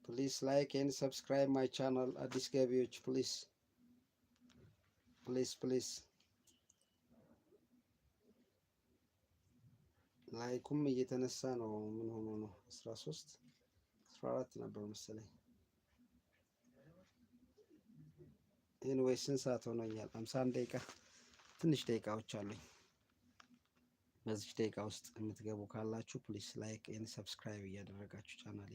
Please like and subscribe my channel አዲስ ገቢዎች please ላይኩም እየተነሳ ነው። ምን ሆኖ ነው? 13 14 ነበር መሰለኝ። ኤኒዌይስ ስንት ሰዓት ሆኖኛል? 51 ደቂቃ ትንሽ ደቂቃዎች አሉኝ። በዚህ ደቂቃ ውስጥ የምትገቡ ካላችሁ ፕሊስ ላይክ ኤንድ ሰብስክራይብ እያደረጋችሁ ቻናሌ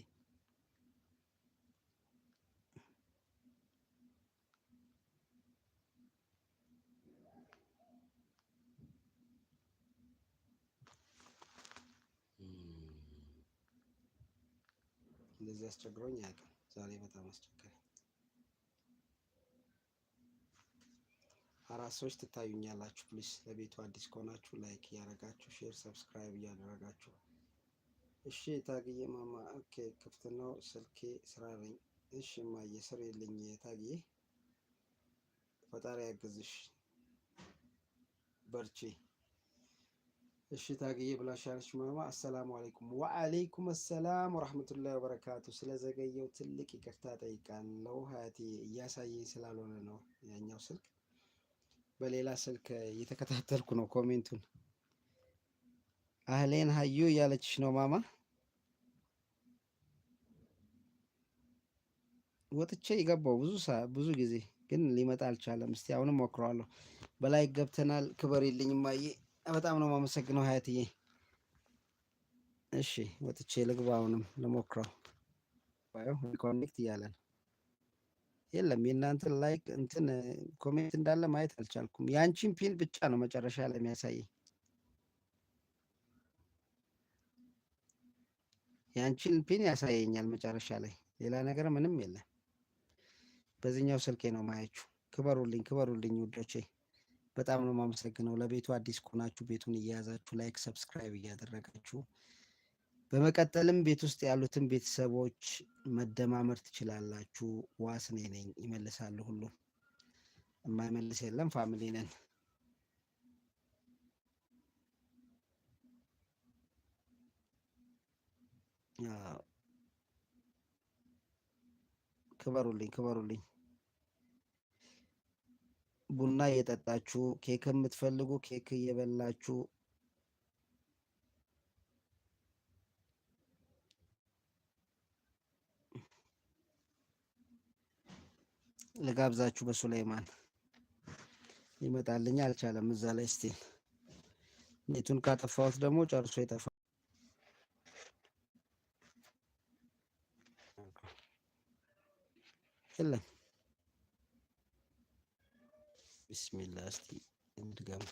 እንደዚህ አስቸግሮኝ አያውቅም። ዛሬ በጣም አስቸጋሪ። 4 ሰዎች ትታዩኛላችሁ። ፕሊስ ለቤቱ አዲስ ከሆናችሁ ላይክ እያደረጋችሁ ሼር ሰብስክራይብ እያደረጋችሁ። እሺ ታግዬ ማማ ኦኬ፣ ክፍት ነው ስልኬ ስራ ነኝ። እሺ ማየ ስር የለኝ ታግዬ፣ ፈጣሪ ያግዝሽ በርቺ። እሺ ታግዬ ብላሻለች ማማ። አሰላሙ አለይኩም። ወአለይኩም ሰላም ወራህመቱላሂ ወበረካቱ። ስለዘገየው ትልቅ ይቅርታ ጠይቃለሁ። ሀያቴ እያሳየኝ ስላልሆነ ነው ያኛው ስልክ፣ በሌላ ስልክ እየተከታተልኩ ነው ኮሜንቱን። አህሌን ሀዩ እያለችሽ ነው ማማ። ወጥቼ የገባው ብዙ ጊዜ ግን ሊመጣ አልቻለም። እስቲ አሁንም ሞክረዋለሁ። በላይ ገብተናል። ክበር የለኝ ማየ፣ በጣም ነው የማመሰግነው ሀያትዬ። እሺ ወጥቼ ልግባ፣ አሁንም ልሞክረው። ባየው ኮኔክት እያለን የለም። የእናንተ ላይክ እንትን ኮሜንት እንዳለ ማየት አልቻልኩም። የአንቺን ፒን ብቻ ነው መጨረሻ ላይ የሚያሳየኝ። የአንቺን ፒን ያሳየኛል መጨረሻ ላይ፣ ሌላ ነገር ምንም የለም። በዚህኛው ስልኬ ነው ማያችሁ። ክበሩልኝ ውዶቼ፣ በጣም ነው የማመሰግነው። ለቤቱ አዲስ ከሆናችሁ ቤቱን እየያዛችሁ ላይክ ሰብስክራይብ እያደረጋችሁ፣ በመቀጠልም ቤት ውስጥ ያሉትን ቤተሰቦች መደማመር ትችላላችሁ። ዋስ እኔ ነኝ፣ ይመልሳሉ ሁሉ፣ የማይመልስ የለም። ፋሚሊ ነን። ክበሩልኝ። ቡና እየጠጣችሁ ኬክ የምትፈልጉ ኬክ እየበላችሁ ልጋብዛችሁ። በሱላይማን ይመጣልኝ አልቻለም። እዛ ላይ ስቲል ኔቱን ካጠፋሁት ደግሞ ጨርሶ ይጠፋል። የለም ቢስሚላ። እስቲ እንድገም።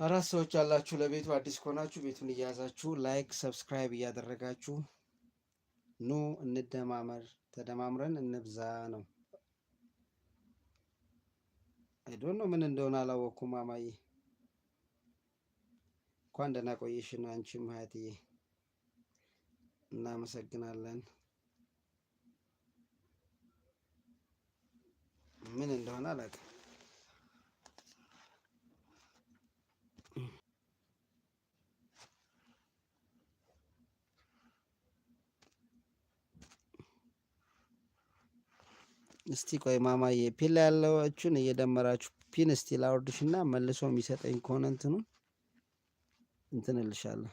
አራት ሰዎች አላችሁ። ለቤቱ አዲስ ከሆናችሁ ቤቱን እያያዛችሁ ላይክ ሰብስክራይብ እያደረጋችሁ ኑ እንደማመር፣ ተደማምረን እንብዛ ነው። አይዶን ነው ምን እንደሆነ አላወኩም። ማማዬ እንኳን ደህና ቆየሽ ነው። አንቺም ሀያትዬ እናመሰግናለን። ምን እንደሆነ አላውቅም። እስቲ ቆይ ማማዬ ፒን ላይ ያለዎቹን እየደመራችሁ ፒን እስቲ ላውርድሽና መልሶ የሚሰጠኝ ከሆነ እንትን እልሻለሁ።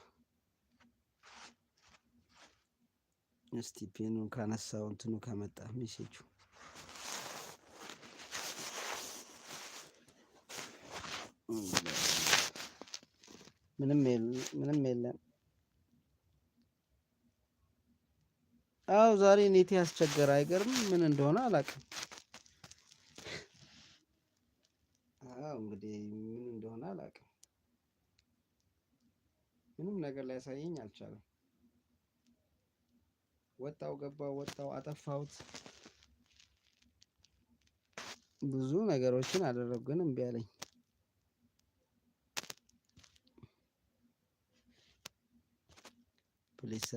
እስቲ ፒኑን ካነሳው እንትኑ ከመጣ ሜሴጁ ምንም የለም። አው ዛሬ ኔት ያስቸገረ አይገርም። ምን እንደሆነ አላውቅም። አው እንግዲህ ምን እንደሆነ አላውቅም። ምንም ነገር ሊያሳየኝ አልቻለም። ወጣው ገባው፣ ወጣው አጠፋሁት፣ ብዙ ነገሮችን አደረኩ፣ ግን እምቢ አለኝ። ፕሊስ